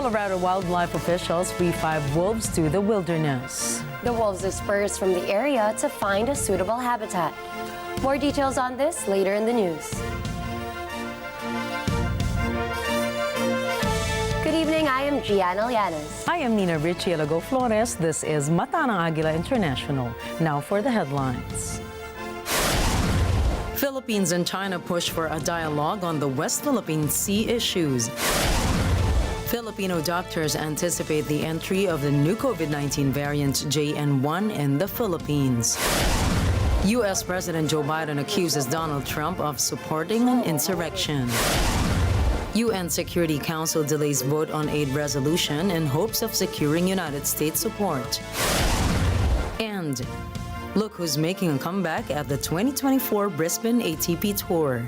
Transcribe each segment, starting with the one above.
Colorado wildlife officials free 5 wolves to the wilderness. The wolves dispersed from the area to find a suitable habitat. More details on this later in the news. Good evening, I am Gianna Llanes. I am Nina Richielago Flores. This is Mata ng Agila International. Now for the headlines. Philippines and China push for a dialogue on the West Philippine Sea issues. Filipino doctors anticipate the entry of the new COVID-19 variant JN1 in the Philippines. U.S. President Joe Biden accuses Donald Trump of supporting an insurrection. UN Security Council delays vote on aid resolution in hopes of securing United States support. And look who's making a comeback at the 2024 Brisbane ATP Tour.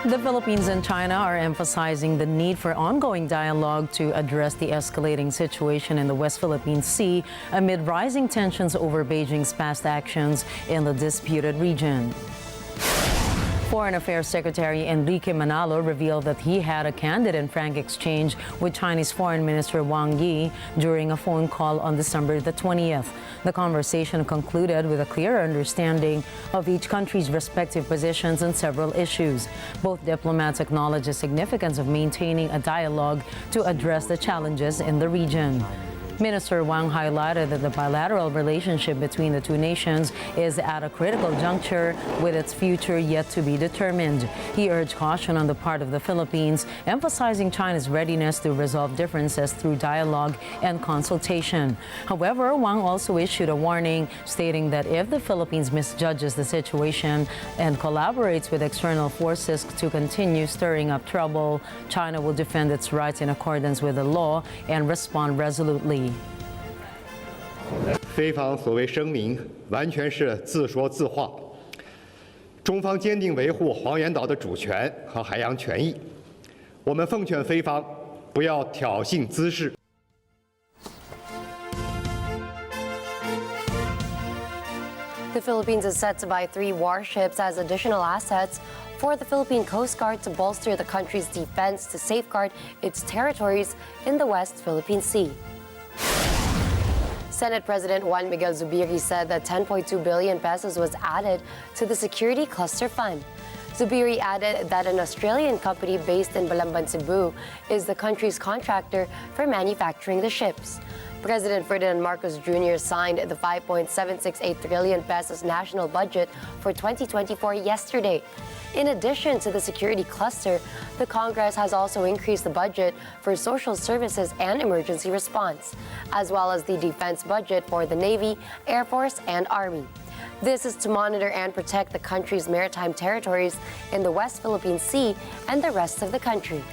The Philippines and China are emphasizing the need for ongoing dialogue to address the escalating situation in the West Philippine Sea amid rising tensions over Beijing's past actions in the disputed region. Foreign Affairs Secretary Enrique Manalo revealed that he had a candid and frank exchange with Chinese Foreign Minister Wang Yi during a phone call on December the 20th. The conversation concluded with a clear understanding of each country's respective positions on several issues. Both diplomats acknowledged the significance of maintaining a dialogue to address the challenges in the region. Minister Wang highlighted that the bilateral relationship between the two nations is at a critical juncture with its future yet to be determined. He urged caution on the part of the Philippines, emphasizing China's readiness to resolve differences through dialogue and consultation. However, Wang also issued a warning, stating that if the Philippines misjudges the situation and collaborates with external forces to continue stirring up trouble, China will defend its rights in accordance with the law and respond resolutely. 菲方所谓声明完全是自说自话，中方坚定维护黄岩岛的主权和海洋权益。我们奉劝菲方不要挑衅滋事。 The Philippines is set to buy 3 warships as additional assets for the Philippine Coast Guard to bolster the country's defense to safeguard its territories in the West Philippine Sea. Senate President Juan Miguel Zubiri said that 10.2 billion pesos was added to the Security Cluster Fund. Zubiri added that an Australian company based in Balamban, Cebu, is the country's contractor for manufacturing the ships. President Ferdinand Marcos Jr. signed the 5.768 trillion pesos national budget for 2024 yesterday. In addition to the security cluster, the Congress has also increased the budget for social services and emergency response, as well as the defense budget for the Navy, Air Force, and Army. This is to monitor and protect the country's maritime territories in the West Philippine Sea and the rest of the country.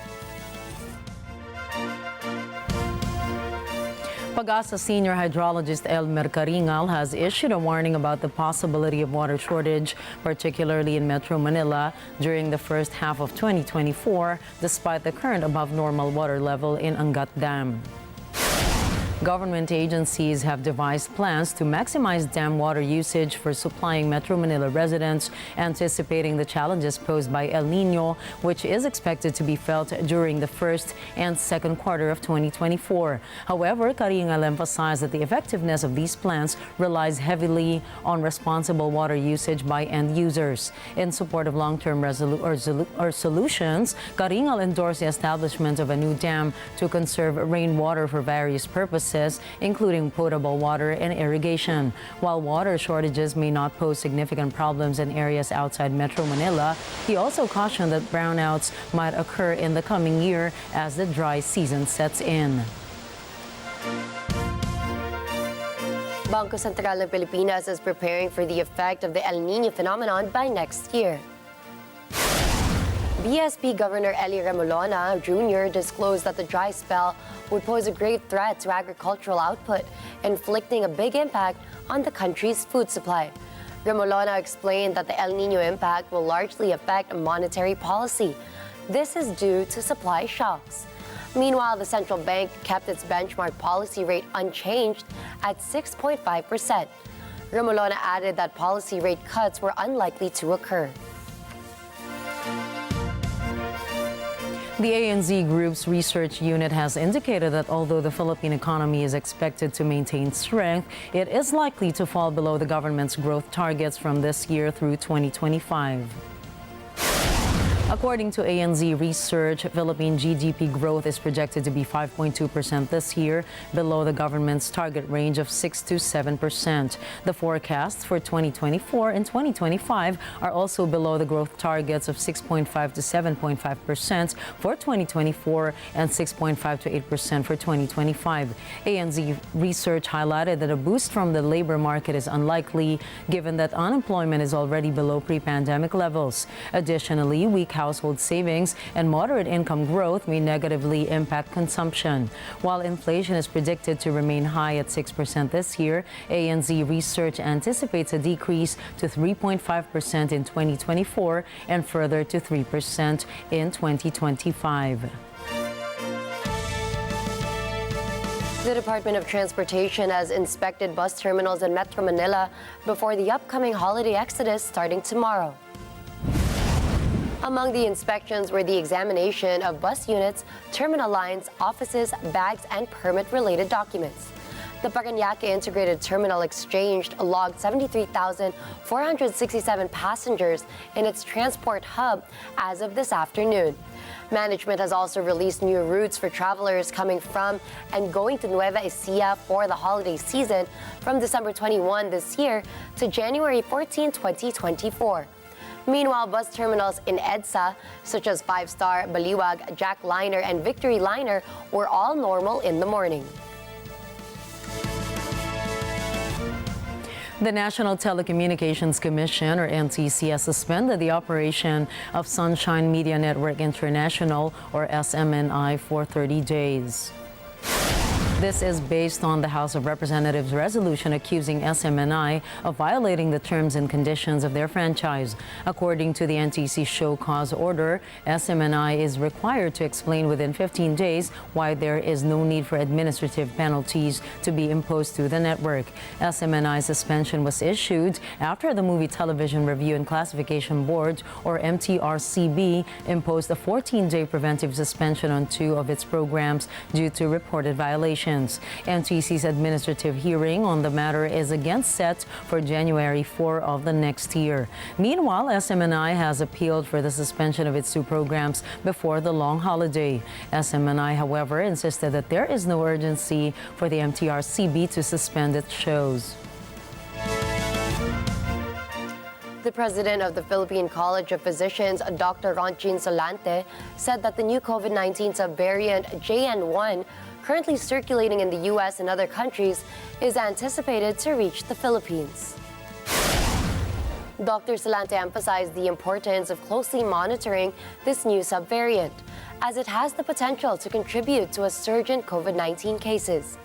Pag-asa senior hydrologist Elmer Caringal has issued a warning about the possibility of water shortage, particularly in Metro Manila, during the first half of 2024, despite the current above normal water level in Angat Dam. Government agencies have devised plans to maximize dam water usage for supplying Metro Manila residents, anticipating the challenges posed by El Nino, which is expected to be felt during the first and second quarter of 2024. However, Caringal emphasized that the effectiveness of these plans relies heavily on responsible water usage by end users. In support of long-term solutions, Caringal endorsed the establishment of a new dam to conserve rainwater for various purposes, including potable water and irrigation. While water shortages may not pose significant problems in areas outside Metro Manila, he also cautioned that brownouts might occur in the coming year as the dry season sets in. Bangko Sentral ng Pilipinas is preparing for the effect of the El Nino phenomenon by next year. BSP Governor Eli Remolona Jr. disclosed that the dry spell would pose a grave threat to agricultural output, inflicting a big impact on the country's food supply. Remolona explained that the El Nino impact will largely affect monetary policy. This is due to supply shocks. Meanwhile, the central bank kept its benchmark policy rate unchanged at 6.5%. Remolona added that policy rate cuts were unlikely to occur. The ANZ Group's research unit has indicated that although the Philippine economy is expected to maintain strength, it is likely to fall below the government's growth targets from this year through 2025. According to ANZ Research, Philippine GDP growth is projected to be 5.2% this year, below the government's target range of 6 to 7%. The forecasts for 2024 and 2025 are also below the growth targets of 6.5 to 7.5% for 2024 and 6.5 to 8% for 2025. ANZ Research highlighted that a boost from the labor market is unlikely, given that unemployment is already below pre-pandemic levels. Additionally, weak household savings and moderate income growth may negatively impact consumption. While inflation is predicted to remain high at 6% this year, ANZ Research anticipates a decrease to 3.5% in 2024 and further to 3% in 2025. The Department of Transportation has inspected bus terminals in Metro Manila before the upcoming holiday exodus starting tomorrow. Among the inspections were the examination of bus units, terminal lines, offices, bags, and permit-related documents. The Parañaque Integrated Terminal exchanged logged 73,467 passengers in its transport hub as of this afternoon. Management has also released new routes for travelers coming from and going to Nueva Ecija for the holiday season from December 21 this year to January 14, 2024. Meanwhile, bus terminals in EDSA, such as 5-Star, Baliwag, Jack Liner, and Victory Liner, were all normal in the morning. The National Telecommunications Commission, or NTC, has suspended the operation of Sunshine Media Network International, or SMNI, for 30 days. This is based on the House of Representatives resolution accusing SMNI of violating the terms and conditions of their franchise. According to the NTC show cause order, SMNI is required to explain within 15 days why there is no need for administrative penalties to be imposed to the network. SMNI suspension was issued after the Movie Television Review and Classification Board, or MTRCB, imposed a 14-day preventive suspension on 2 of its programs due to reported violations. NTC's administrative hearing on the matter is again set for January 4 of the next year. Meanwhile, SMNI has appealed for the suspension of its 2 programs before the long holiday. SMNI, however, insisted that there is no urgency for the MTRCB to suspend its shows. The president of the Philippine College of Physicians, Dr. Ronchin Solante, said that the new COVID-19 subvariant JN1, currently circulating in the U.S. and other countries, is anticipated to reach the Philippines. Dr. Solante emphasized the importance of closely monitoring this new subvariant, as it has the potential to contribute to a surge in COVID-19 cases.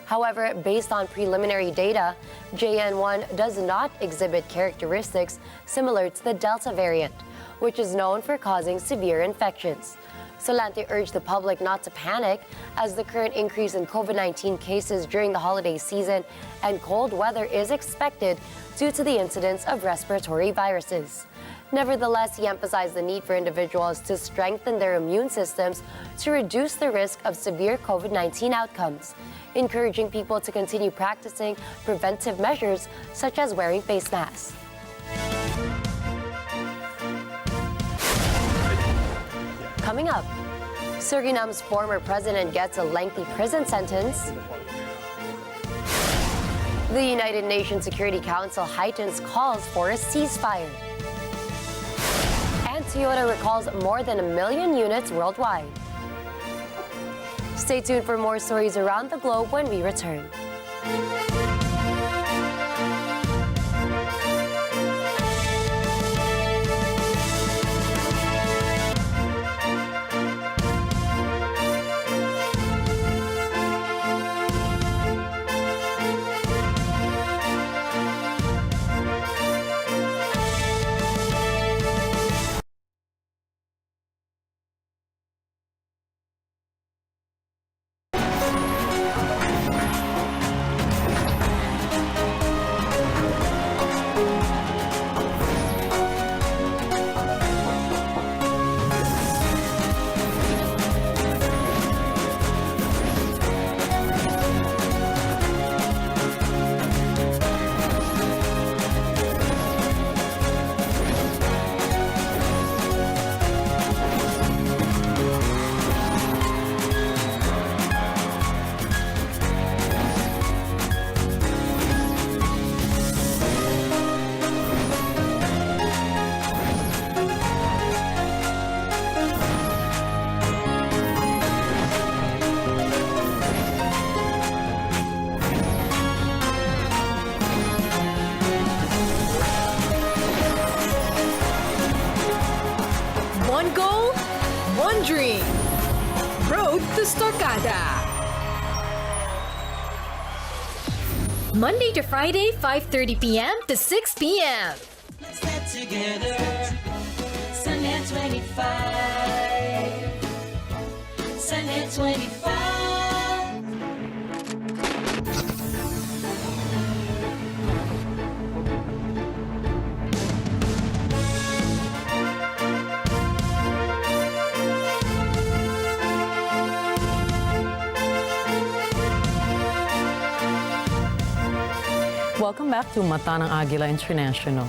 However, based on preliminary data, JN1 does not exhibit characteristics similar to the Delta variant, which is known for causing severe infections. Solante urged the public not to panic, as the current increase in COVID-19 cases during the holiday season and cold weather is expected due to the incidence of respiratory viruses. Nevertheless, he emphasized the need for individuals to strengthen their immune systems to reduce the risk of severe COVID-19 outcomes, encouraging people to continue practicing preventive measures such as wearing face masks. Coming up, Suriname's former president gets a lengthy prison sentence. The United Nations Security Council heightens calls for a ceasefire. And Toyota recalls more than 1 million units worldwide. Stay tuned for more stories around the globe when we return. Drink. Road to Storkada. Monday to Friday, 5:30 p.m. to 6 p.m. Let's get together. Sunday 25. Sunday 25. Welcome back to Matanang Agila International.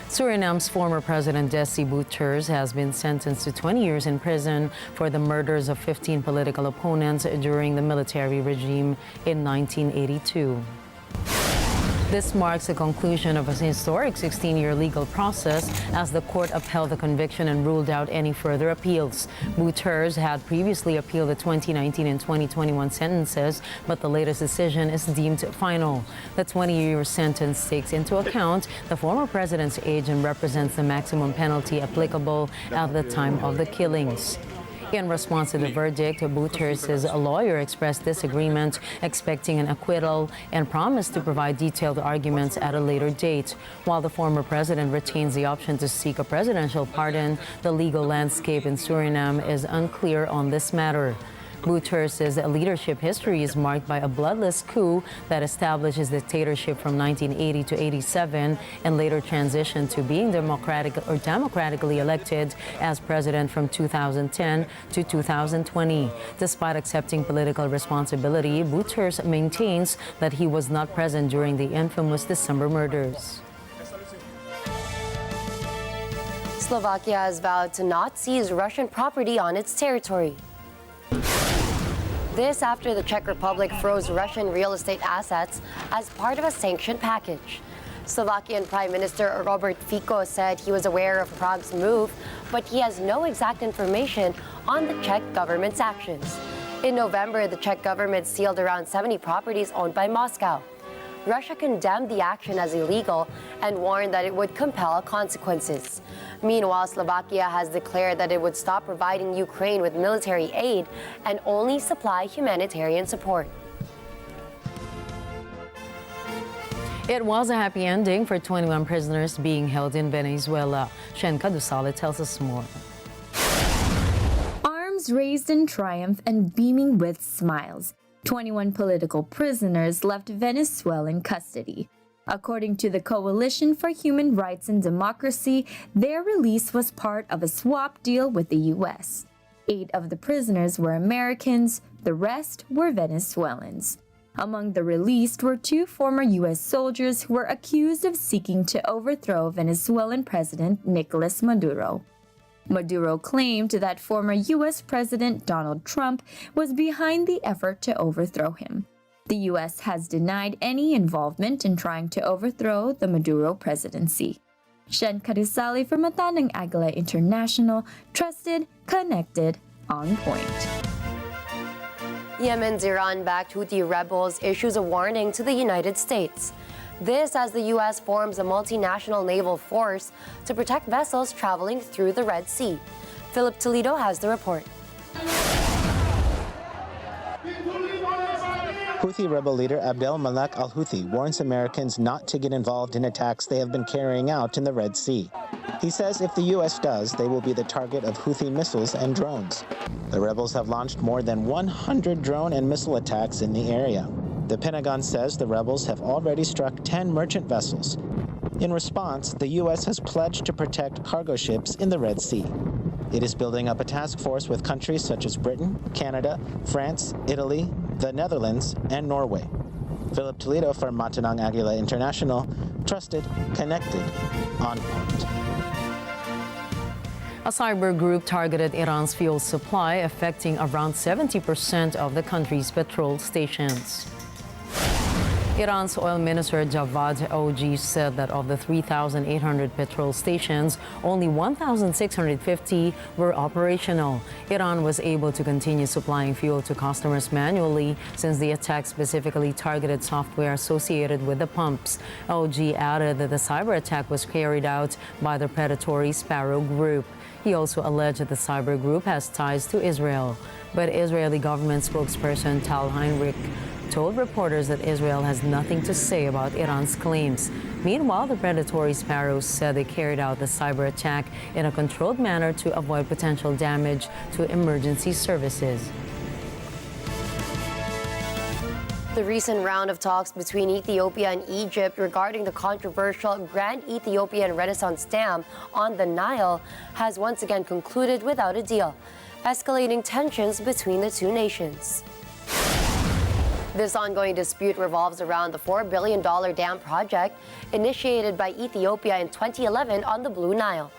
Suriname's former president Desi Bouterse has been sentenced to 20 years in prison for the murders of 15 political opponents during the military regime in 1982. This marks the conclusion of a historic 16-year legal process as the court upheld the conviction and ruled out any further appeals. Bouterse had previously appealed the 2019 and 2021 sentences, but the latest decision is deemed final. The 20-year sentence takes into account the former president's age and represents the maximum penalty applicable at the time of the killings. In response to the verdict, Bouterse's lawyer expressed disagreement, expecting an acquittal, and promised to provide detailed arguments at a later date. While the former president retains the option to seek a presidential pardon, the legal landscape in Suriname is unclear on this matter. Bouterse's leadership history is marked by a bloodless coup that established his dictatorship from 1980 to 87 and later transitioned to being democratically elected as president from 2010 to 2020. Despite accepting political responsibility, Bouterse maintains that he was not present during the infamous December murders. Slovakia has vowed to not seize Russian property on its territory. This after the Czech Republic froze Russian real estate assets as part of a sanction package. Slovakian Prime Minister Robert Fico said he was aware of Prague's move, but he has no exact information on the Czech government's actions. In November, the Czech government sealed around 70 properties owned by Moscow. Russia condemned the action as illegal and warned that it would compel consequences. Meanwhile, Slovakia has declared that it would stop providing Ukraine with military aid and only supply humanitarian support. It was a happy ending for 21 prisoners being held in Venezuela. Shenka Dusale tells us more. Arms raised in triumph and beaming with smiles, 21 political prisoners left Venezuela in custody. According to the Coalition for Human Rights and Democracy, their release was part of a swap deal with the U.S. 8 of the prisoners were Americans, the rest were Venezuelans. Among the released were 2 former U.S. soldiers who were accused of seeking to overthrow Venezuelan President Nicolas Maduro. Maduro claimed that former U.S. President Donald Trump was behind the effort to overthrow him. The U.S. has denied any involvement in trying to overthrow the Maduro presidency. Shen Kadusali for Matanang Agila International, trusted, connected, on point. Yemen's Iran-backed Houthi rebels issues a warning to the United States. This as the U.S. forms a multinational naval force to protect vessels traveling through the Red Sea. Philip Toledo has the report. Houthi rebel leader Abdel Malak al-Houthi warns Americans not to get involved in attacks they have been carrying out in the Red Sea. He says if the U.S. does, they will be the target of Houthi missiles and drones. The rebels have launched more than 100 drone and missile attacks in the area. The Pentagon says the rebels have already struck 10 merchant vessels. In response, the U.S. has pledged to protect cargo ships in the Red Sea. It is building up a task force with countries such as Britain, Canada, France, Italy, the Netherlands, and Norway. Philip Toledo for Matanang Agila International, trusted, connected, on point. A cyber group targeted Iran's fuel supply, affecting around 70% of the country's petrol stations. Iran's oil minister Javad Oji said that of the 3,800 petrol stations, only 1,650 were operational. Iran was able to continue supplying fuel to customers manually since the attack specifically targeted software associated with the pumps. Oji added that the cyber attack was carried out by the predatory Sparrow Group. He also alleged that the cyber group has ties to Israel. But Israeli government spokesperson Tal Heinrich told reporters that Israel has nothing to say about Iran's claims. Meanwhile, the predatory Sparrows said they carried out the cyber attack in a controlled manner to avoid potential damage to emergency services. The recent round of talks between Ethiopia and Egypt regarding the controversial Grand Ethiopian Renaissance Dam on the Nile has once again concluded without a deal, escalating tensions between the two nations. This ongoing dispute revolves around the $4 billion dam project initiated by Ethiopia in 2011 on the Blue Nile.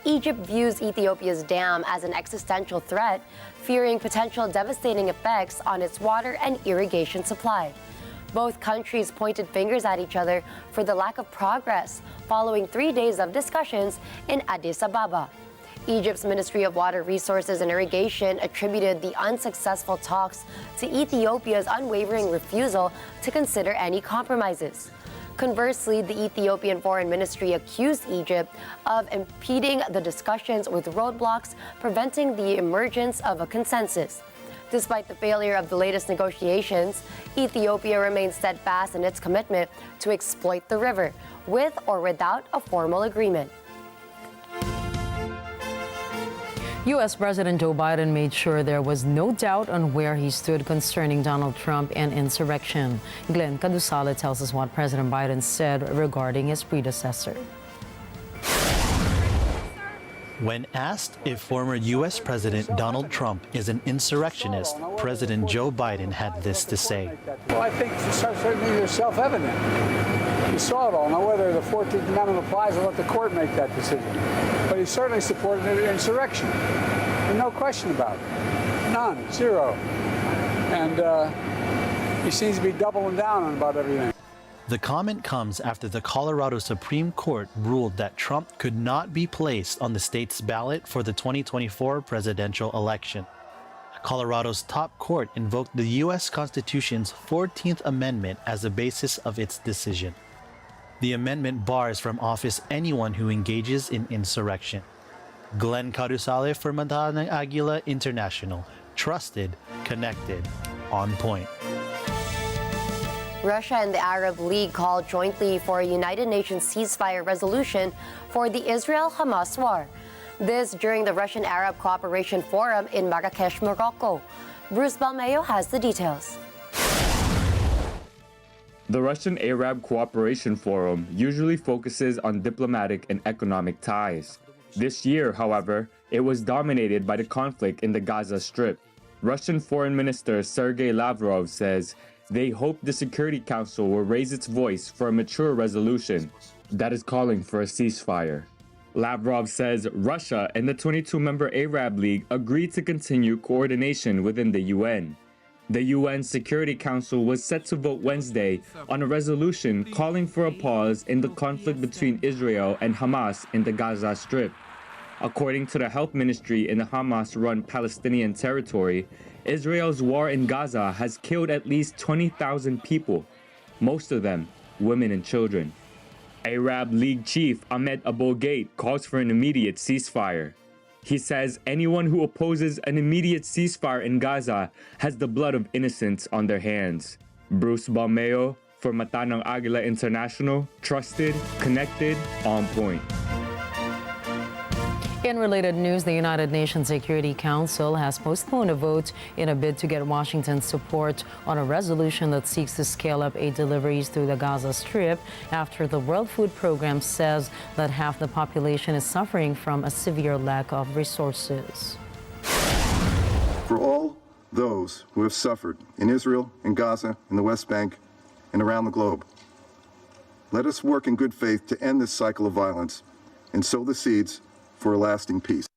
Egypt views Ethiopia's dam as an existential threat, fearing potential devastating effects on its water and irrigation supply. Both countries pointed fingers at each other for the lack of progress following 3 days of discussions in Addis Ababa. Egypt's Ministry of Water Resources and Irrigation attributed the unsuccessful talks to Ethiopia's unwavering refusal to consider any compromises. Conversely, the Ethiopian Foreign Ministry accused Egypt of impeding the discussions with roadblocks, preventing the emergence of a consensus. Despite the failure of the latest negotiations, Ethiopia remains steadfast in its commitment to exploit the river, with or without a formal agreement. U.S. President Joe Biden made sure there was no doubt on where he stood concerning Donald Trump and insurrection. Glenn Cadusale tells us what President Biden said regarding his predecessor. When asked if former U.S. President Donald Trump is an insurrectionist, President Joe Biden had this to say. Well, I think certainly it's self-evident. You saw it all. Now, whether the 14th Amendment applies, I'll let the court make that decision. But he certainly supported an insurrection. And no question about it. None. Zero. And he seems to be doubling down on about everything. The comment comes after the Colorado Supreme Court ruled that Trump could not be placed on the state's ballot for the 2024 presidential election. Colorado's top court invoked the U.S. Constitution's 14th Amendment as the basis of its decision. The amendment bars from office anyone who engages in insurrection. Glenn Cadusale for Mantahanang Agila International. Trusted, connected, on point. Russia and the Arab League called jointly for a United Nations ceasefire resolution for the Israel-Hamas war. This during the Russian-Arab Cooperation Forum in Marrakesh, Morocco. Bruce Balmeo has the details. The Russian-Arab Cooperation Forum usually focuses on diplomatic and economic ties. This year, however, it was dominated by the conflict in the Gaza Strip. Russian Foreign Minister Sergei Lavrov says they hope the Security Council will raise its voice for a mature resolution that is calling for a ceasefire. Lavrov says Russia and the 22-member Arab League agreed to continue coordination within the UN. The UN Security Council was set to vote Wednesday on a resolution calling for a pause in the conflict between Israel and Hamas in the Gaza Strip. According to the Health Ministry in the Hamas-run Palestinian territory, Israel's war in Gaza has killed at least 20,000 people, most of them women and children. Arab League chief Ahmed Abou-Gate calls for an immediate ceasefire. He says anyone who opposes an immediate ceasefire in Gaza has the blood of innocents on their hands. Bruce Balmeo for Mantahanang Agila International, trusted, connected, on point. In related news, the United Nations Security Council has postponed a vote in a bid to get Washington's support on a resolution that seeks to scale up aid deliveries through the Gaza Strip after the World Food Program says that half the population is suffering from a severe lack of resources. For all those who have suffered in Israel, in Gaza, in the West Bank, and around the globe, let us work in good faith to end this cycle of violence and sow the seeds for a lasting peace.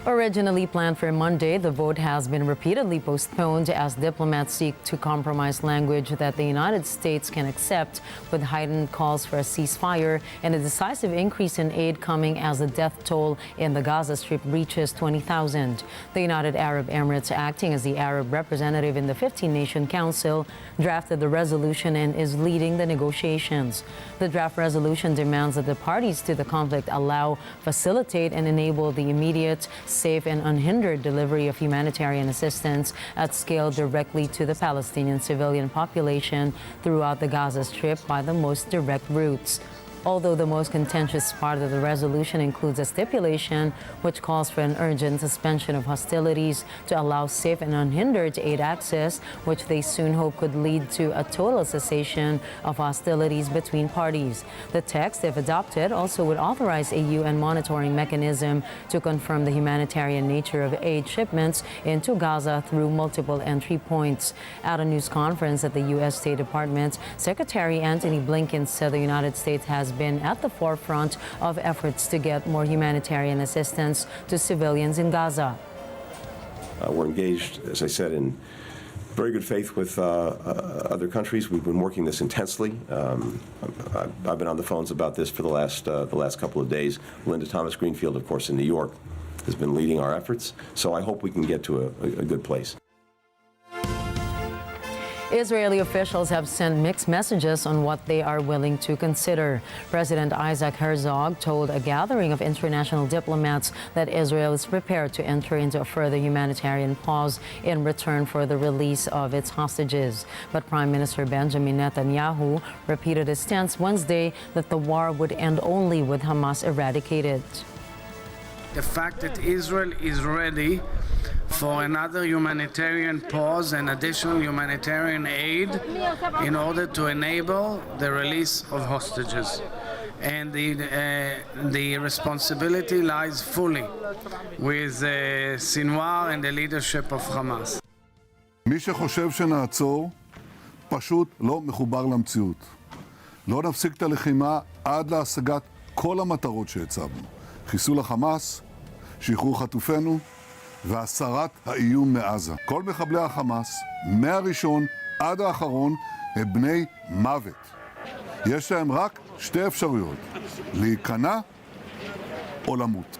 Originally planned for Monday, the vote has been repeatedly postponed as diplomats seek to compromise language that the United States can accept, with heightened calls for a ceasefire and a decisive increase in aid coming as the death toll in the Gaza Strip reaches 20,000. The United Arab Emirates, acting as the Arab representative in the 15-nation council, drafted the resolution and is leading the negotiations. The draft resolution demands that the parties to the conflict allow, facilitate, and enable the immediate, safe, and unhindered delivery of humanitarian assistance at scale directly to the Palestinian civilian population throughout the Gaza Strip by the most direct routes. Although the most contentious part of the resolution includes a stipulation which calls for an urgent suspension of hostilities to allow safe and unhindered aid access, which they soon hope could lead to a total cessation of hostilities between parties. The text, if adopted, also would authorize a UN monitoring mechanism to confirm the humanitarian nature of aid shipments into Gaza through multiple entry points. At a news conference at the U.S. State Department, Secretary Antony Blinken said the United States has been at the forefront of efforts to get more humanitarian assistance to civilians in Gaza. We're engaged, as I said, in very good faith with other countries. We've been working this intensely. I've been on the phones about this for the last couple of days. Linda Thomas Greenfield, of course, in New York, has been leading our efforts. So I hope we can get to a good place. Israeli officials have sent mixed messages on what they are willing to consider. President Isaac Herzog told a gathering of international diplomats that Israel is prepared to enter into a further humanitarian pause in return for the release of its hostages. But Prime Minister Benjamin Netanyahu repeated his stance Wednesday that the war would end only with Hamas eradicated. The fact that Israel is ready for another humanitarian pause and additional humanitarian aid in order to enable the release of hostages. And the responsibility lies fully with Sinwar and the leadership of Hamas. מי שחושב שנעצור, פשוט לא מחובר למציאות. לא נפסיק את הלחימה עד להשגת כל המטרות שהצבנו. חיסול החמאס, שחרור חטופינו, והסרת האיום מעזה. כל מחבלי החמאס, מהראשון עד האחרון, הם בני מוות. יש להם רק שתי אפשרויות, להיכנע או למות.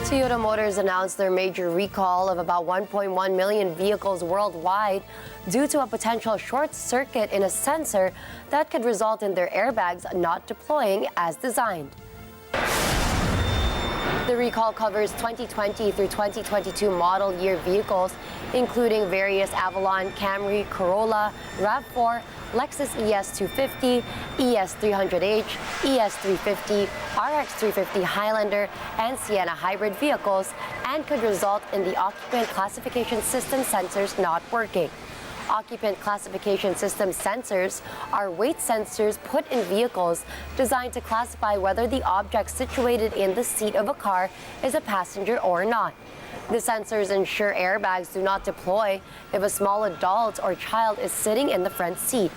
Toyota Motors announced their major recall of about 1.1 million vehicles worldwide due to a potential short circuit in a sensor that could result in their airbags not deploying as designed. The recall covers 2020 through 2022 model year vehicles, including various Avalon, Camry, Corolla, RAV4, Lexus ES250, ES300H, ES350, RX350 Highlander, and Sienna hybrid vehicles, and could result in the occupant classification system sensors not working. Occupant classification system sensors are weight sensors put in vehicles designed to classify whether the object situated in the seat of a car is a passenger or not. The sensors ensure airbags do not deploy if a small adult or child is sitting in the front seat.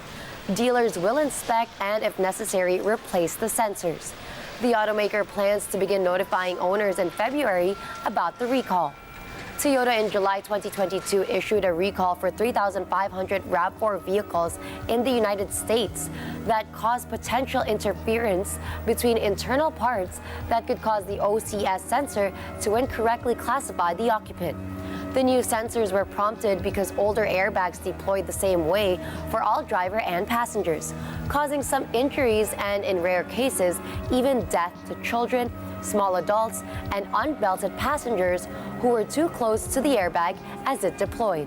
Dealers will inspect and, if necessary, replace the sensors. The automaker plans to begin notifying owners in February about the recall. Toyota in July 2022 issued a recall for 3,500 RAV4 vehicles in the United States that caused potential interference between internal parts that could cause the OCS sensor to incorrectly classify the occupant. The new sensors were prompted because older airbags deployed the same way for all driver and passengers, causing some injuries and, in rare cases, even death to children, small adults, and unbelted passengers who were too close to the airbag as it deployed.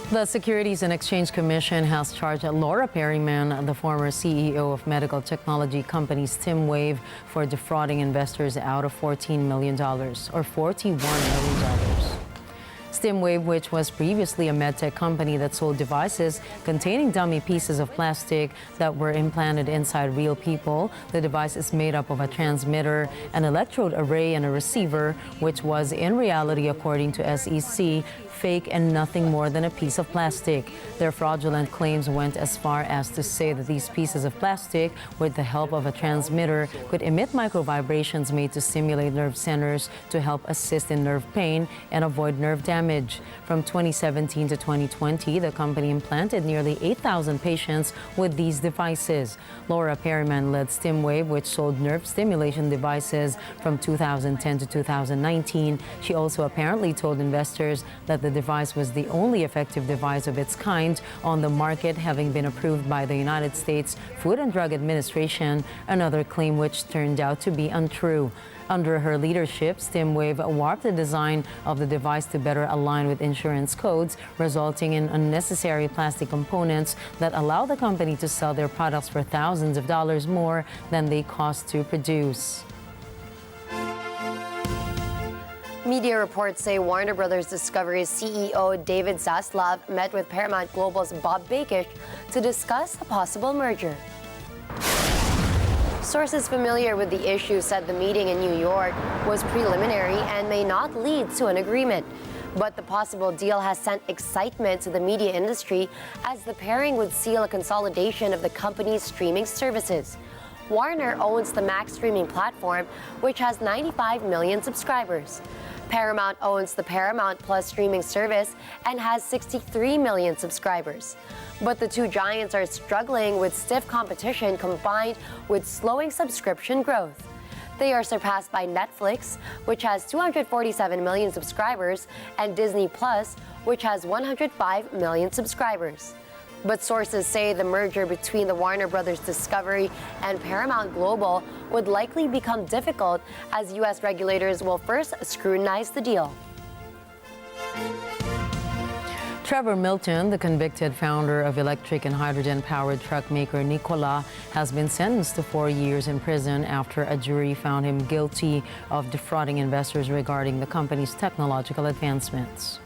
The Securities and Exchange Commission has charged Laura Perryman, the former CEO of medical technology companies TimWave, for defrauding investors out of $14 million or $41 million. Stimwave, which was previously a medtech company that sold devices containing dummy pieces of plastic that were implanted inside real people. The device is made up of a transmitter, an electrode array, and a receiver, which was in reality, according to SEC, fake and nothing more than a piece of plastic. Their fraudulent claims went as far as to say that these pieces of plastic, with the help of a transmitter, could emit micro vibrations made to stimulate nerve centers to help assist in nerve pain and avoid nerve damage. From 2017 to 2020, the company implanted nearly 8,000 patients with these devices. Laura Perryman led Stimwave, which sold nerve stimulation devices from 2010 to 2019. She also apparently told investors that the device was the only effective device of its kind on the market, having been approved by the United States Food and Drug Administration, another claim which turned out to be untrue. Under her leadership, Stimwave warped the design of the device to better align with insurance codes, resulting in unnecessary plastic components that allow the company to sell their products for thousands of dollars more than they cost to produce. Media reports say Warner Brothers Discovery's CEO David Zaslav met with Paramount Global's Bob Bakish to discuss a possible merger. Sources familiar with the issue said the meeting in New York was preliminary and may not lead to an agreement. But the possible deal has sent excitement to the media industry, as the pairing would seal a consolidation of the company's streaming services. Warner owns the Max streaming platform, which has 95 million subscribers. Paramount owns the Paramount Plus streaming service and has 63 million subscribers. But the two giants are struggling with stiff competition combined with slowing subscription growth. They are surpassed by Netflix, which has 247 million subscribers, and Disney Plus, which has 105 million subscribers. But sources say the merger between the Warner Brothers Discovery and Paramount Global would likely become difficult, as U.S. regulators will first scrutinize the deal. Trevor Milton, the convicted founder of electric and hydrogen-powered truck maker Nikola, has been sentenced to 4 years in prison after a jury found him guilty of defrauding investors regarding the company's technological advancements.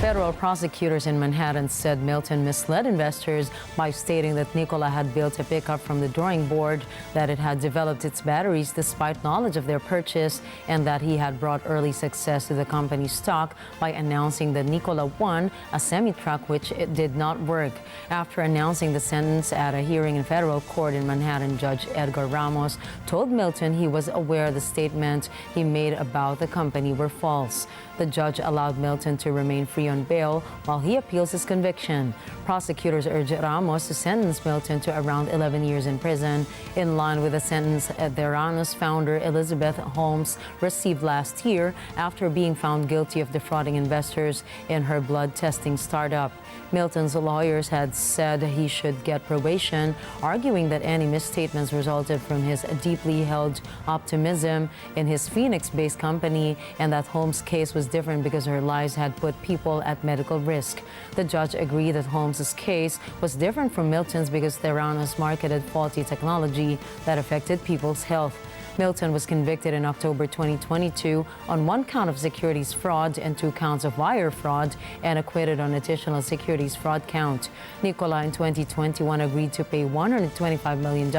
Federal prosecutors in Manhattan said Milton misled investors by stating that Nikola had built a pickup from the drawing board, that it had developed its batteries despite knowledge of their purchase, and that he had brought early success to the company's stock by announcing the Nikola One, a semi-truck which it did not work. After announcing the sentence at a hearing in federal court in Manhattan, Judge Edgar Ramos told Milton he was aware the statement he made about the company were false. The judge allowed Milton to remain free on bail while he appeals his conviction. Prosecutors urged Ramos to sentence Milton to around 11 years in prison, in line with the sentence Theranos founder Elizabeth Holmes received last year after being found guilty of defrauding investors in her blood testing startup. Milton's lawyers had said he should get probation, arguing that any misstatements resulted from his deeply held optimism in his Phoenix-based company, and that Holmes' case was different because her lies had put people at medical risk. The judge agreed that Holmes' case was different from Milton's because Theranos marketed faulty technology that affected people's health. Milton was convicted in October 2022 on 1 count of securities fraud and 2 counts of wire fraud, and acquitted on additional securities fraud count. Nikola in 2021 agreed to pay $125 million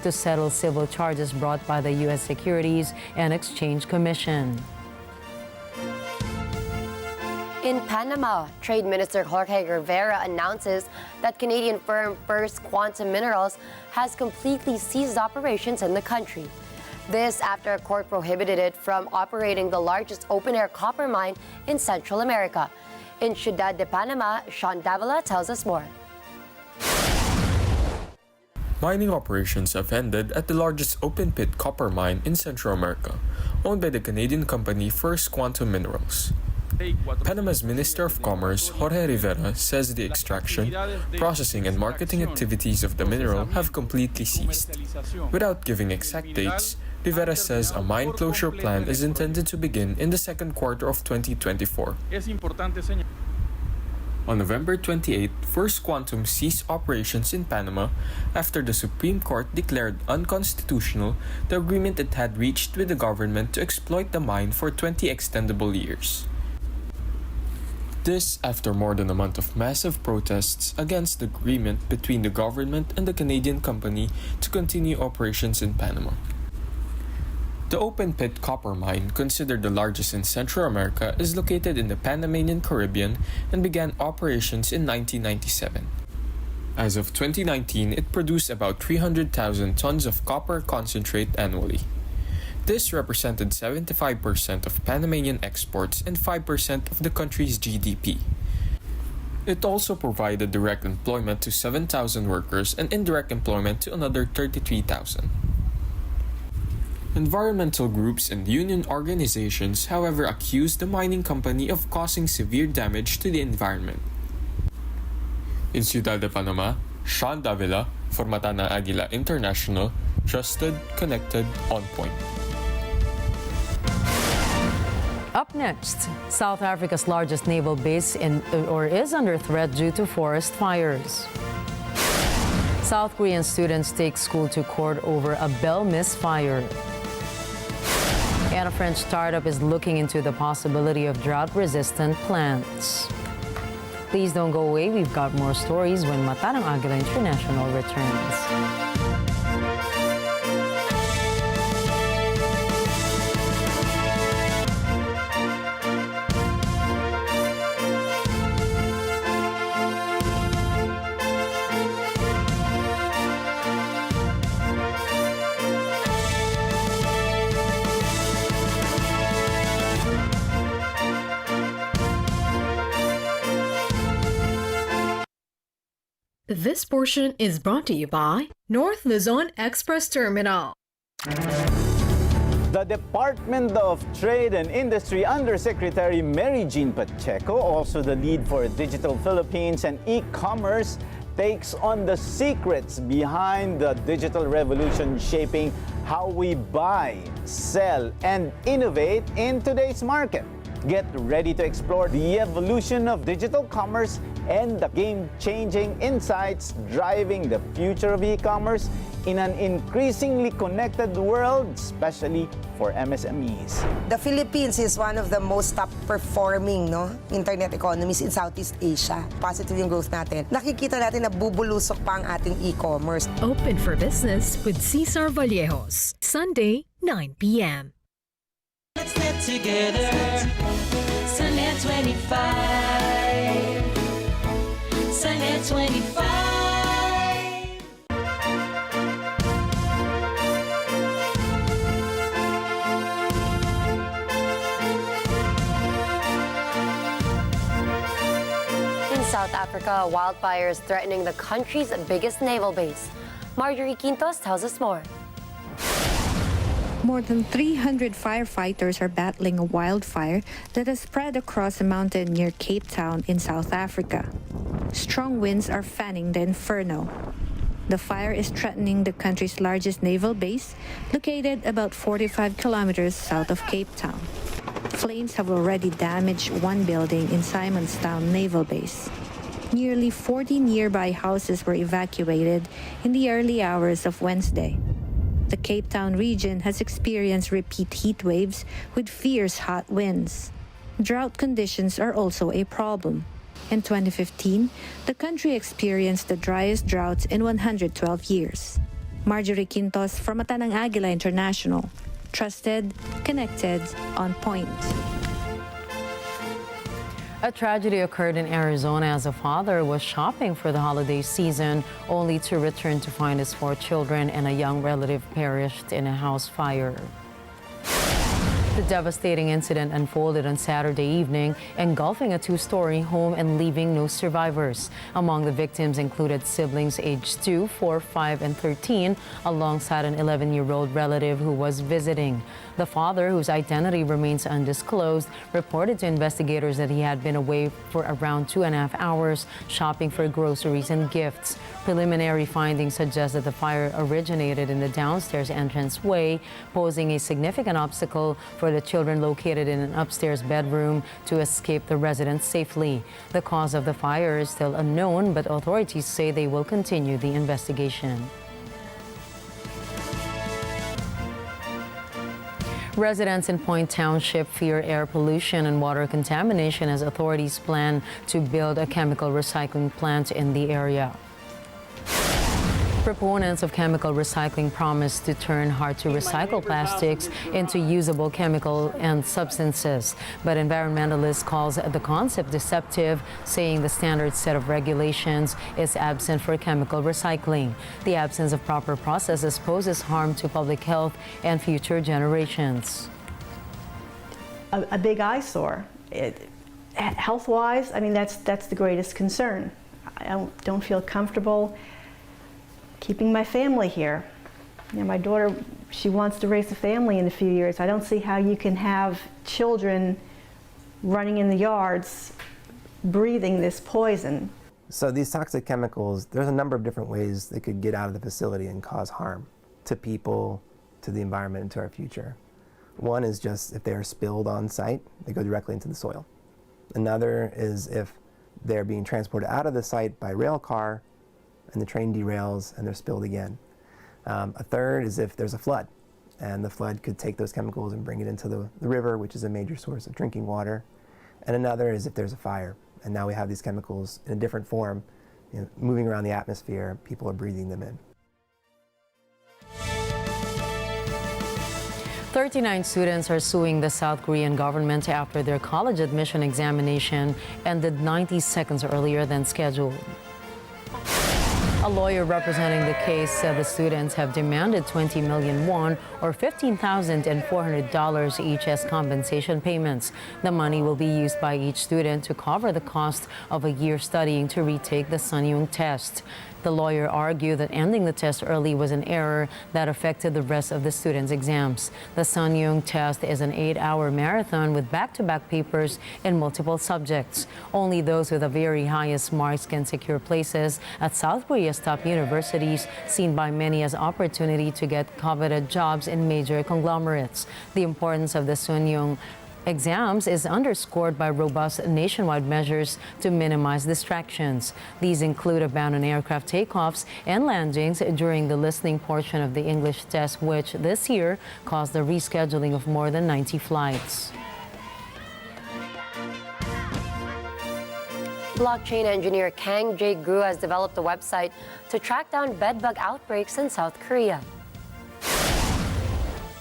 to settle civil charges brought by the U.S. Securities and Exchange Commission. In Panama, Trade Minister Jorge Rivera announces that Canadian firm First Quantum Minerals has completely ceased operations in the country. This after a court prohibited it from operating the largest open-air copper mine in Central America. In Ciudad de Panama, Sean Davila tells us more. Mining operations have ended at the largest open-pit copper mine in Central America, owned by the Canadian company First Quantum Minerals. Panama's Minister of Commerce, Jorge Rivera, says the extraction, processing and marketing activities of the mineral have completely ceased. Without giving exact dates, Rivera says a mine closure plan is intended to begin in the second quarter of 2024. On November 28, First Quantum ceased operations in Panama after the Supreme Court declared unconstitutional the agreement it had reached with the government to exploit the mine for 20 extendable years. This after more than a month of massive protests against the agreement between the government and the Canadian company to continue operations in Panama. The open-pit copper mine, considered the largest in Central America, is located in the Panamanian Caribbean and began operations in 1997. As of 2019, it produced about 300,000 tons of copper concentrate annually. This represented 75% of Panamanian exports and 5% of the country's GDP. It also provided direct employment to 7,000 workers and indirect employment to another 33,000. Environmental groups and union organizations, however, accused the mining company of causing severe damage to the environment. In Ciudad de Panama, Sean Davila for Matana Agila International, trusted, connected, on point. Up next, South Africa's largest naval base is under threat due to forest fires. South Korean students take school to court over a Bell misfire. And a French startup is looking into the possibility of drought-resistant plants. Please don't go away. We've got more stories when Matanang Agila International returns. This portion is brought to you by North Luzon Express Terminal. The Department of Trade and Industry Undersecretary Mary Jean Pacheco, also the lead for Digital Philippines and e-commerce, takes on the secrets behind the digital revolution shaping how we buy, sell, and innovate in today's market. Get ready to explore the evolution of digital commerce and the game-changing insights driving the future of e-commerce in an increasingly connected world, especially for MSMEs. The Philippines is one of the most top-performing internet economies in Southeast Asia. Positive yung growth natin. Nakikita natin na bubulusok pa ang ating e-commerce. Open for business with Cesar Vallejos, Sunday, 9 p.m. Let's get together. Sunday 25. Sunday 25. In South Africa, wildfires threatening the country's biggest naval base. Marjorie Quintos tells us more. More than 300 firefighters are battling a wildfire that has spread across a mountain near Cape Town in South Africa. Strong winds are fanning the inferno. The fire is threatening the country's largest naval base, located about 45 kilometers south of Cape Town. Flames have already damaged one building in Simonstown Naval Base. Nearly 40 nearby houses were evacuated in the early hours of Wednesday. The Cape Town region has experienced repeat heat waves with fierce hot winds. Drought conditions are also a problem. In 2015, the country experienced the driest droughts in 112 years. Marjorie Quintos from Matanang Agila International. Trusted, connected, on point. A tragedy occurred in Arizona as a father was shopping for the holiday season, only to return to find his 4 children and a young relative perished in a house fire. The devastating incident unfolded on Saturday evening, engulfing a 2-story home and leaving no survivors. Among the victims included siblings aged 2, 4, 5, and 13, alongside an 11-year-old relative who was visiting. The father, whose identity remains undisclosed, reported to investigators that he had been away for around 2.5 hours shopping for groceries and gifts. Preliminary findings suggest that the fire originated in the downstairs entranceway, posing a significant obstacle for the children located in an upstairs bedroom to escape the residence safely. The cause of the fire is still unknown, but authorities say they will continue the investigation. Residents in Point Township fear air pollution and water contamination as authorities plan to build a chemical recycling plant in the area. Proponents of chemical recycling promise to turn hard-to-recycle plastics into usable chemical and substances. But environmentalists calls the concept deceptive, saying the standard set of regulations is absent for chemical recycling. The absence of proper processes poses harm to public health and future generations. A big eyesore. Health-wise, I mean, that's the greatest concern. I don't feel comfortable keeping my family here. You know, my daughter, she wants to raise a family in a few years. I don't see how you can have children running in the yards breathing this poison. So these toxic chemicals, there's a number of different ways they could get out of the facility and cause harm to people, to the environment, and to our future. One is just if they are spilled on site, they go directly into the soil. Another is if they're being transported out of the site by rail car and the train derails and they're spilled again. A third is if there's a flood, and the flood could take those chemicals and bring it into the river, which is a major source of drinking water. And another is if there's a fire, and now we have these chemicals in a different form, moving around the atmosphere, people are breathing them in. 39 students are suing the South Korean government after their college admission examination ended 90 seconds earlier than scheduled. A lawyer representing the case said the students have demanded 20 million won or $15,400 each as compensation payments. The money will be used by each student to cover the cost of a year studying to retake the Sanyong test. The lawyer argued that ending the test early was an error that affected the rest of the students' exams. The Sanyong test is an 8-hour marathon with back-to-back papers in multiple subjects. Only those with the very highest marks can secure places at South Korea's top universities, seen by many as opportunity to get coveted jobs in major conglomerates. The importance of the Sanyong exams is underscored by robust nationwide measures to minimize distractions. These include a ban on aircraft takeoffs and landings during the listening portion of the English test, which this year caused the rescheduling of more than 90 flights. Blockchain engineer Kang Jae-gu has developed a website to track down bedbug outbreaks in South Korea.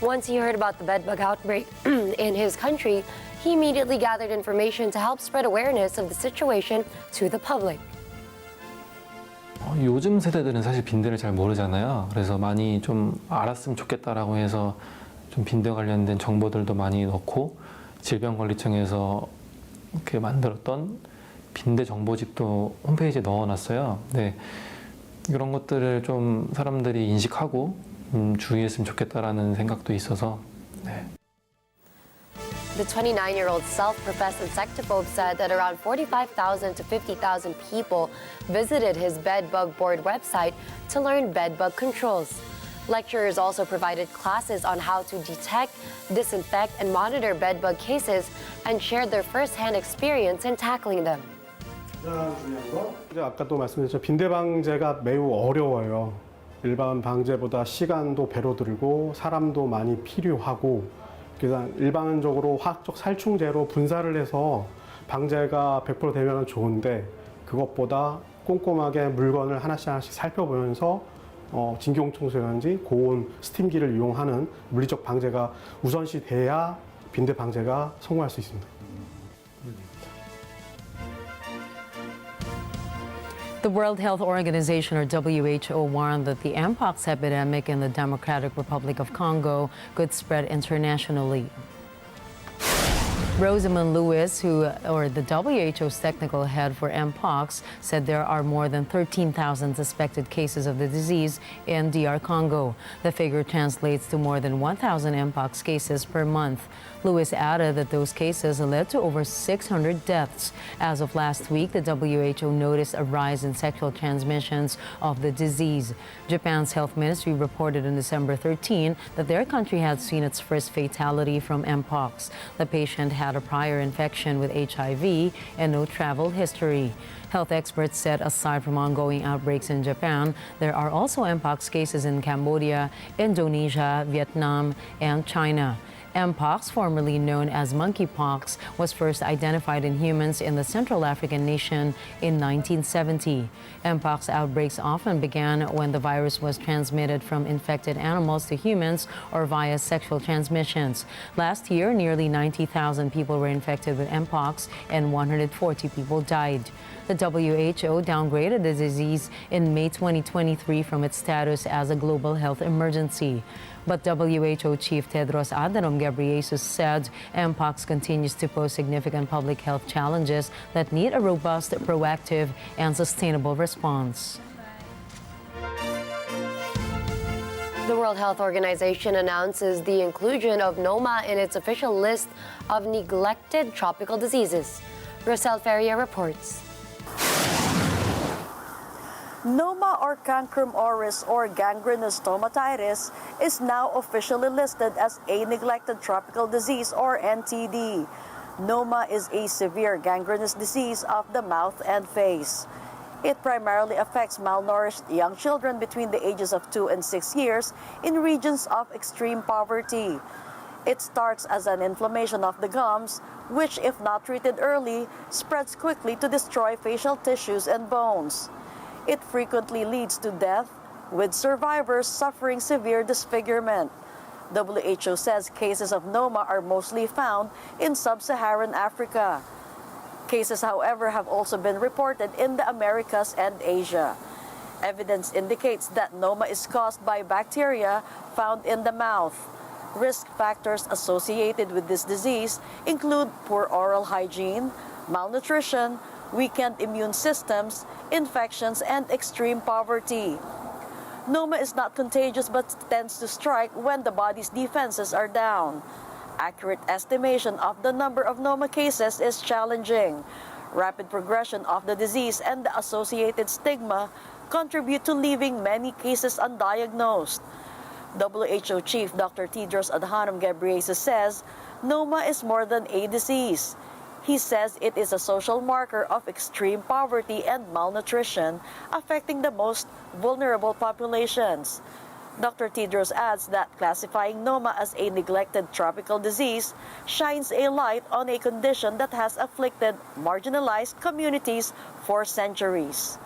Once he heard about the bedbug outbreak in his country, he immediately gathered information to help spread awareness of the situation to the public. 요즘 세대들은 사실 빈대를 잘 모르잖아요. 그래서 많이 좀 알았으면 좋겠다라고 해서 좀 빈대 관련된 정보들도 많이 넣고 질병관리청에서 이렇게 만들었던 빈대 정보집도 홈페이지에 넣어놨어요. 네, 이런 것들을 좀 사람들이 인식하고 주의했으면 좋겠다라는 생각도 있어서. 네. The 29-year-old self-professed insectophobe said that around 45,000 to 50,000 people visited his bedbug board website to learn bedbug controls. Lecturers also provided classes on how to detect, disinfect, and monitor bedbug cases and shared their first-hand experience in tackling them. 아까도 말씀드렸죠. 빈대 방제가 매우 어려워요. 일반 방제보다 시간도 배로 들고 사람도 많이 필요하고, 그래서 일반적으로 화학적 살충제로 분사를 해서 방제가 100% 되면 좋은데, 그것보다 꼼꼼하게 물건을 하나씩 살펴보면서 진공 청소라든지 고온 스팀기를 이용하는 물리적 방제가 우선시 돼야 빈대 방제가 성공할 수 있습니다. The World Health Organization, or WHO, warned that the Mpox epidemic in the Democratic Republic of Congo could spread internationally. Rosamund Lewis, the WHO's technical head for Mpox, said there are more than 13,000 suspected cases of the disease in DR Congo. The figure translates to more than 1,000 Mpox cases per month. Lewis added that those cases led to over 600 deaths. As of last week, the WHO noticed a rise in sexual transmissions of the disease. Japan's health ministry reported on December 13 that their country had seen its first fatality from Mpox. The patient had a prior infection with HIV and no travel history. Health experts said aside from ongoing outbreaks in Japan, there are also Mpox cases in Cambodia, Indonesia, Vietnam, and China. Mpox, formerly known as monkeypox, was first identified in humans in the Central African nation in 1970. Mpox outbreaks often began when the virus was transmitted from infected animals to humans or via sexual transmissions. Last year, nearly 90,000 people were infected with Mpox and 140 people died. The WHO downgraded the disease in May 2023 from its status as a global health emergency. But WHO Chief Tedros Adhanom Ghebreyesus said Mpox continues to pose significant public health challenges that need a robust, proactive, and sustainable response. The World Health Organization announces the inclusion of Noma in its official list of neglected tropical diseases. Rosel Feria reports. Noma or Cancrum oris or gangrenous stomatitis is now officially listed as a neglected tropical disease or NTD. Noma is a severe gangrenous disease of the mouth and face. It primarily affects malnourished young children between the ages of 2 and 6 years in regions of extreme poverty. It starts as an inflammation of the gums, which, if not treated early, spreads quickly to destroy facial tissues and bones. It frequently leads to death, with survivors suffering severe disfigurement. WHO says cases of Noma are mostly found in sub-Saharan Africa. Cases, however, have also been reported in the Americas and Asia. Evidence indicates that Noma is caused by bacteria found in the mouth. Risk factors associated with this disease include poor oral hygiene, malnutrition, weakened immune systems, infections, and extreme poverty. Noma is not contagious but tends to strike when the body's defenses are down. Accurate estimation of the number of Noma cases is challenging. Rapid progression of the disease and the associated stigma contribute to leaving many cases undiagnosed. WHO Chief Dr. Tedros Adhanom Ghebreyesus says Noma is more than a disease. He says it is a social marker of extreme poverty and malnutrition affecting the most vulnerable populations. Dr. Tedros adds that classifying Noma as a neglected tropical disease shines a light on a condition that has afflicted marginalized communities for centuries.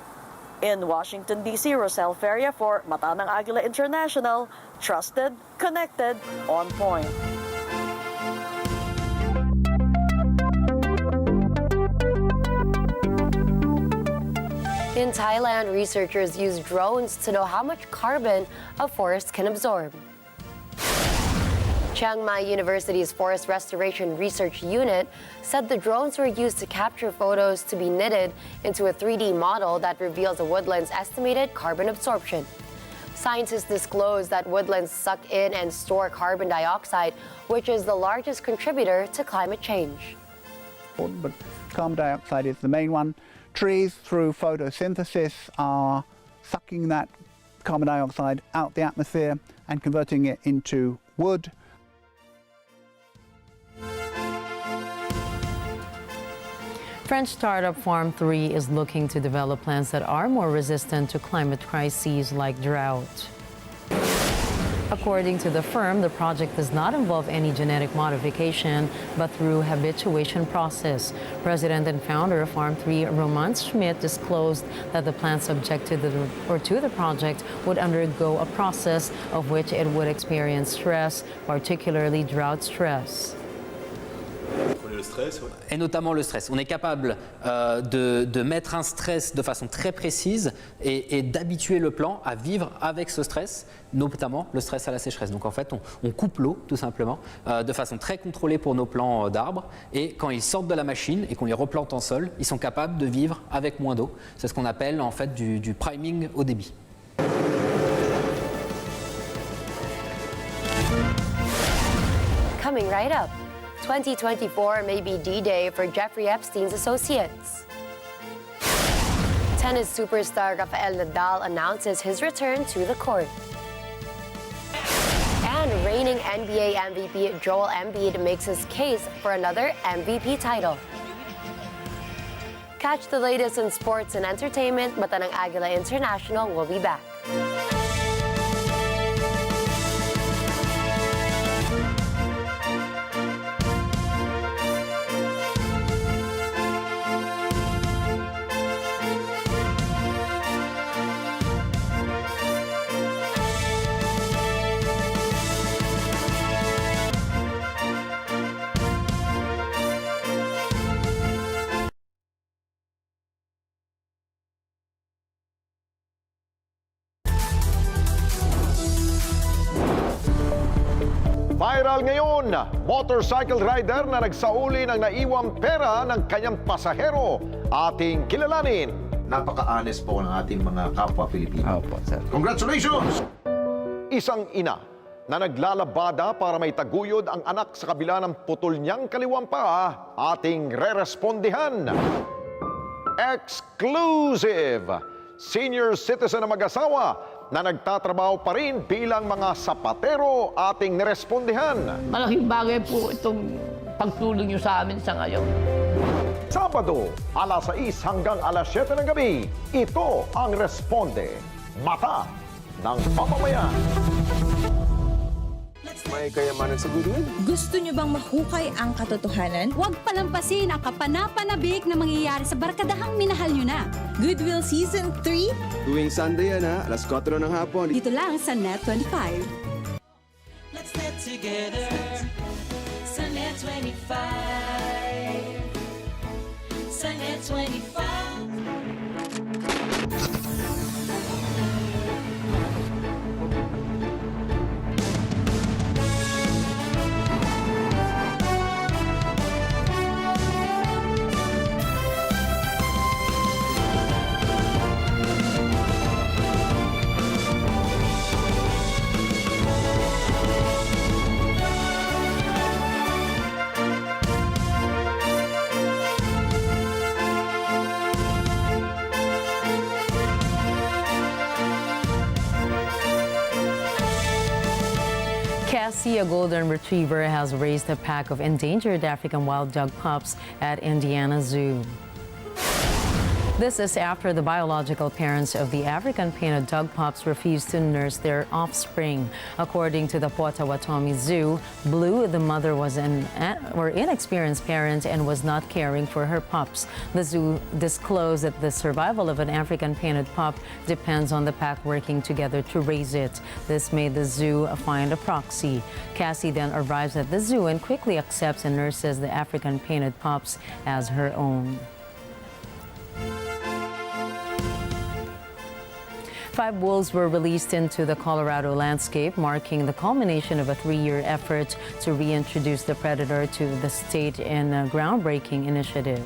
In Washington, D.C., Rosel Feria for Mata ng Agila International, trusted, connected, on point. In Thailand, researchers use drones to know how much carbon a forest can absorb. Chiang Mai University's Forest Restoration Research Unit said the drones were used to capture photos to be knitted into a 3D model that reveals a woodland's estimated carbon absorption. Scientists disclosed that woodlands suck in and store carbon dioxide, which is the largest contributor to climate change. But carbon dioxide is the main one. Trees, through photosynthesis, are sucking that carbon dioxide out the atmosphere and converting it into wood. French startup Farm 3 is looking to develop plants that are more resistant to climate crises like drought. According to the firm, the project does not involve any genetic modification, but through habituation process. President and founder of Farm 3, Roman Schmidt, disclosed that the plants subjected to the project would undergo a process of which it would experience stress, particularly drought stress. Et notamment le stress. On est capable de mettre un stress de façon très précise et d'habituer le plant à vivre avec ce stress, notamment le stress à la sécheresse. Donc en fait, on coupe l'eau tout simplement de façon très contrôlée pour nos plants d'arbres, et quand ils sortent de la machine et qu'on les replante en sol, ils sont capables de vivre avec moins d'eau. C'est ce qu'on appelle en fait du priming au débit. Coming right up. 2024 may be D-Day for Jeffrey Epstein's associates. Tennis superstar Rafael Nadal announces his return to the court. And reigning NBA MVP Joel Embiid makes his case for another MVP title. Catch the latest in sports and entertainment. Mata ng Agila International will be back. Viral ngayon, motorcycle rider na nagsauli ng naiwang pera ng kanyang pasahero. Ating kilalanin. Napaka-honest po ng ating mga kapwa Pilipino. Opo, sir. Congratulations! Isang ina na naglalabada para may taguyod ang anak sa kabila ng putol niyang kaliwang paa, ating rerespondihan. Exclusive! Senior citizen na mag-asawa na nagtatrabaho pa rin bilang mga sapatero, ating nirespondihan. Malaking bagay po itong pagtulong niyo sa amin sa ngayon. Sabado, alas 6 hanggang alas 7 ng gabi, ito ang Responde, Mata ng Mamamayan. May kayamanan sa goodwill. Gusto nyo bang mahukay ang katotohanan? Huwag palampasin ang kapanapanabik na mangyayari sa barkadahang minahal nyo na. Goodwill Season 3? Tuwing Sunday yan ha, alas 4 ng hapon. Dito lang sa Net 25. Let's get together sa Net 25. Sa Net 25. Cassie, a golden retriever, has raised a pack of endangered African wild dog pups at Indiana Zoo. This is after the biological parents of the African painted dog pups refused to nurse their offspring. According to the Potawatomi Zoo, Blue, the mother, was an inexperienced parent and was not caring for her pups. The zoo disclosed that the survival of an African painted pup depends on the pack working together to raise it. This made the zoo find a proxy. Cassie then arrives at the zoo and quickly accepts and nurses the African painted pups as her own. 5 wolves were released into the Colorado landscape, marking the culmination of a 3-year effort to reintroduce the predator to the state in a groundbreaking initiative.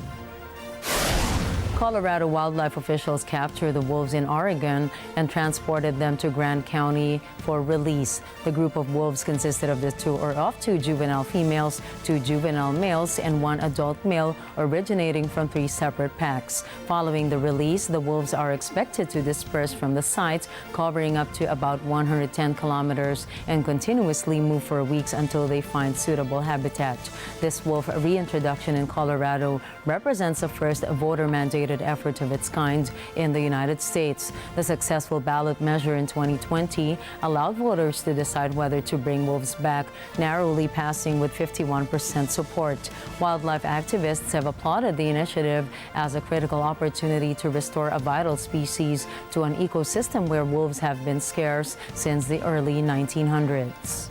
Colorado wildlife officials captured the wolves in Oregon and transported them to Grant County for release. The group of wolves consisted of 2 juvenile females, 2 juvenile males, and 1 adult male originating from 3 separate packs. Following the release, the wolves are expected to disperse from the site, covering up to about 110 kilometers, and continuously move for weeks until they find suitable habitat. This wolf reintroduction in Colorado represents the first voter-mandated effort of its kind in the United States. The successful ballot measure in 2020 allowed voters to decide whether to bring wolves back, narrowly passing with 51% support. Wildlife activists have applauded the initiative as a critical opportunity to restore a vital species to an ecosystem where wolves have been scarce since the early 1900s.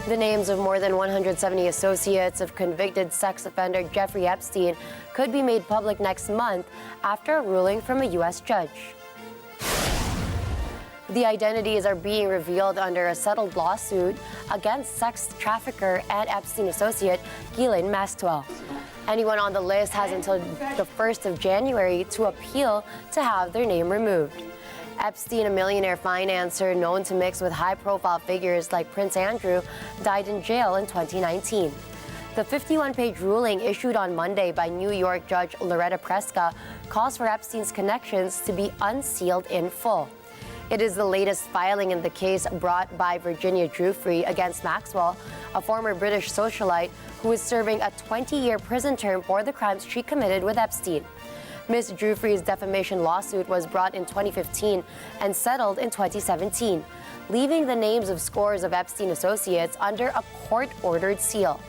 The names of more than 170 associates of convicted sex offender Jeffrey Epstein could be made public next month after a ruling from a U.S. judge. The identities are being revealed under a settled lawsuit against sex trafficker and Epstein associate Ghislaine Maxwell. Anyone on the list has until the 1st of January to appeal to have their name removed. Epstein, a millionaire financier known to mix with high-profile figures like Prince Andrew, died in jail in 2019. The 51-page ruling issued on Monday by New York Judge Loretta Preska calls for Epstein's connections to be unsealed in full. It is the latest filing in the case brought by Virginia Giuffre against Maxwell, a former British socialite who is serving a 20-year prison term for the crimes she committed with Epstein. Ms. Giuffre's defamation lawsuit was brought in 2015 and settled in 2017, leaving the names of scores of Epstein associates under a court-ordered seal.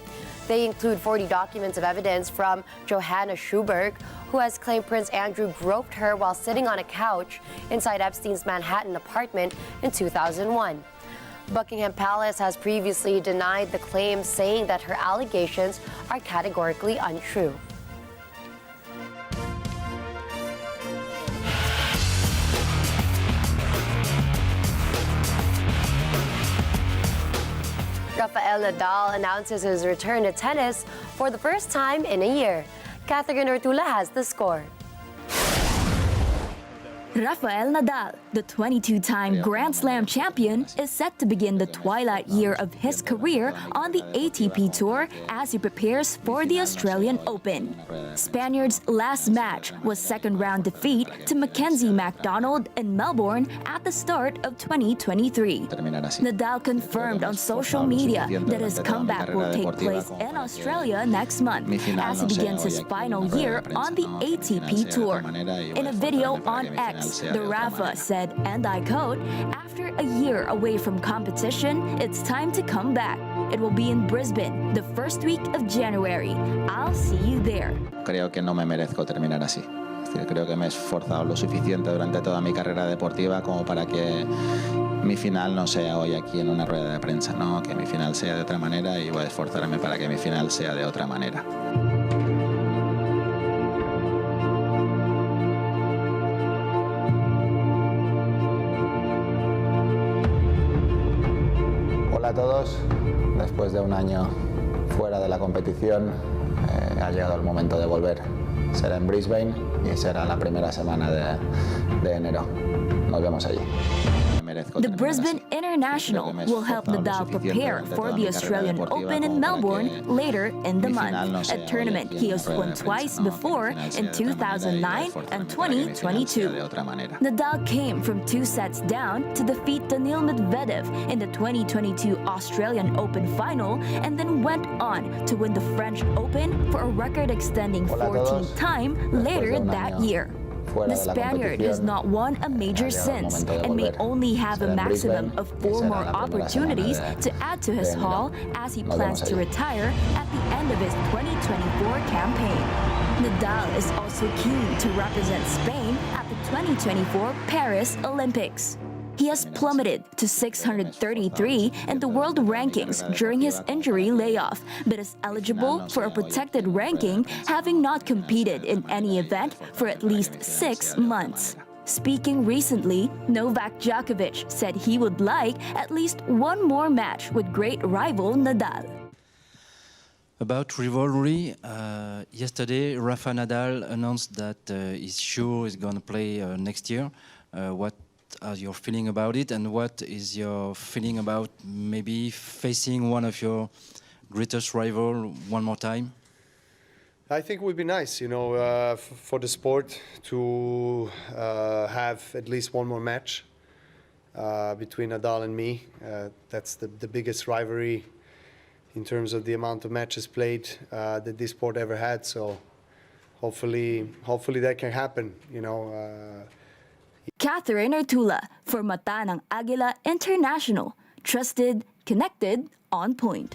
They include 40 documents of evidence from Johanna Schuberg, who has claimed Prince Andrew groped her while sitting on a couch inside Epstein's Manhattan apartment in 2001. Buckingham Palace has previously denied the claims, saying that her allegations are categorically untrue. Rafael Nadal announces his return to tennis for the first time in a year. Catherine Ortula has the score. Rafael Nadal, the 22-time Grand Slam champion, is set to begin the twilight year of his career on the ATP Tour as he prepares for the Australian Open. Spaniard's last match was second-round defeat to Mackenzie McDonald in Melbourne at the start of 2023. Nadal confirmed on social media that his comeback will take place in Australia next month as he begins his final year on the ATP Tour. In a video on X, the Rafa said, and I quote, "After a year away from competition, it's time to come back. It will be in Brisbane the first week of January. I'll see you there." Creo que no me merezco terminar así. Es decir, creo que me he esforzado lo suficiente durante toda mi carrera deportiva como para que mi final no sea hoy aquí en una rueda de prensa, ¿no? Que mi final sea de otra manera y voy a esforzarme para que mi final sea de otra manera. Hola a todos, después de un año fuera de la competición ha llegado el momento de volver. Será en Brisbane y será la primera semana de enero. Nos vemos allí. The Brisbane International will help Nadal prepare for the Australian Open in Melbourne later in the month, a tournament he has won twice before in 2009 and 2022. Nadal came from 2 sets down to defeat Daniil Medvedev in the 2022 Australian Open final and then went on to win the French Open for a record-extending 14th time later that year. The Spaniard has not won a major since and may only have a maximum of 4 more opportunities to add to his haul as he plans to retire at the end of his 2024 campaign. Nadal is also keen to represent Spain at the 2024 Paris Olympics. He has plummeted to 633 in the world rankings during his injury layoff, but is eligible for a protected ranking, having not competed in any event for at least 6 months. Speaking recently, Novak Djokovic said he would like at least one more match with great rival Nadal. About rivalry, yesterday Rafa Nadal announced that he's sure he's going to play next year. What are your feeling about it, and what is your feeling about maybe facing one of your greatest rival one more time? I think it would be nice, you know, for the sport to have at least one more match between Nadal and me. That's the biggest rivalry in terms of the amount of matches played that this sport ever had. So hopefully that can happen, you know. Catherine Ortula for Mata ng Agila International. Trusted, connected, on point.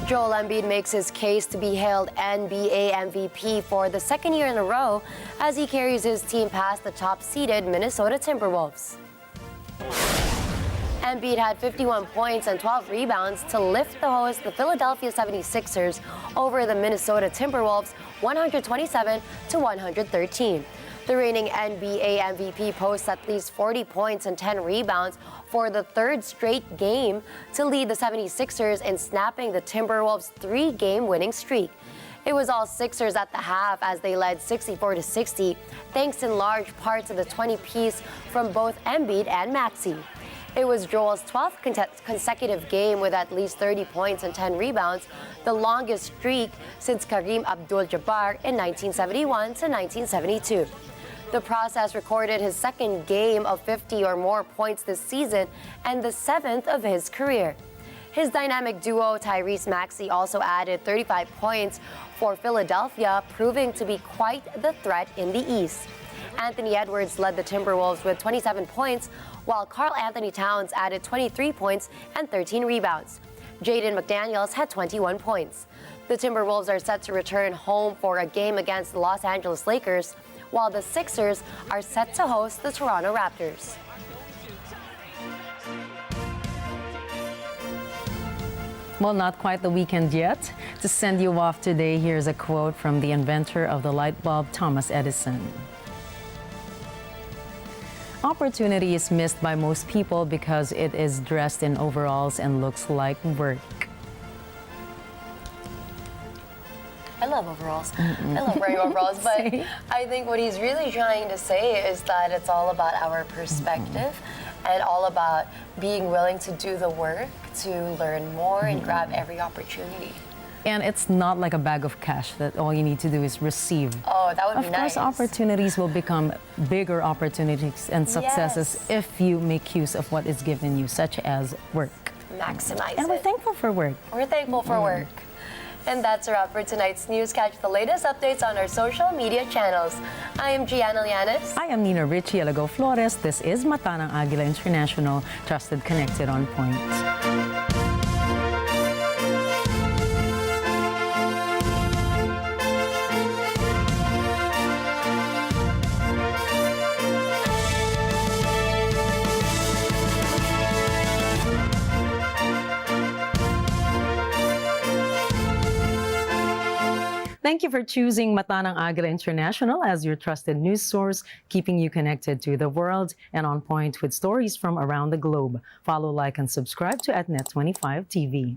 Joel Embiid makes his case to be hailed NBA MVP for the second year in a row as he carries his team past the top-seeded Minnesota Timberwolves. Embiid had 51 points and 12 rebounds to lift the host, the Philadelphia 76ers, over the Minnesota Timberwolves 127-113. The reigning NBA MVP posts at least 40 points and 10 rebounds for the third straight game to lead the 76ers in snapping the Timberwolves' 3-game winning streak. It was all Sixers at the half as they led 64-60, thanks in large part to the 20-piece from both Embiid and Maxey. It was Joel's 12th consecutive game with at least 30 points and 10 rebounds, the longest streak since Kareem Abdul-Jabbar in 1971 to 1972. The process recorded his second game of 50 or more points this season and the 7th of his career. His dynamic duo, Tyrese Maxey, also added 35 points for Philadelphia, proving to be quite the threat in the East. Anthony Edwards led the Timberwolves with 27 points, while Karl Anthony Towns added 23 points and 13 rebounds. Jaden McDaniels had 21 points. The Timberwolves are set to return home for a game against the Los Angeles Lakers, while the Sixers are set to host the Toronto Raptors. Well, not quite the weekend yet. To send you off today, here's a quote from the inventor of the light bulb, Thomas Edison. Opportunity is missed by most people because it is dressed in overalls and looks like work. I love overalls. I love wearing overalls, but I think what he's really trying to say is that it's all about our perspective and all about being willing to do the work, to learn more and grab every opportunity. And it's not like a bag of cash that all you need to do is receive. Oh, that would be nice. Of course, opportunities will become bigger opportunities and successes if you make use of what is given you, such as work. Maximize And we're it. thankful for work. We're thankful for work. And that's a wrap for tonight's news. Catch the latest updates on our social media channels. I am Gianna Llanes. I am Nina Richie Alago Flores. This is Matanang Agila International, trusted, connected, on point. Thank you for choosing Matanang Agila International as your trusted news source, keeping you connected to the world and on point with stories from around the globe. Follow, like, and subscribe to @Net25 TV.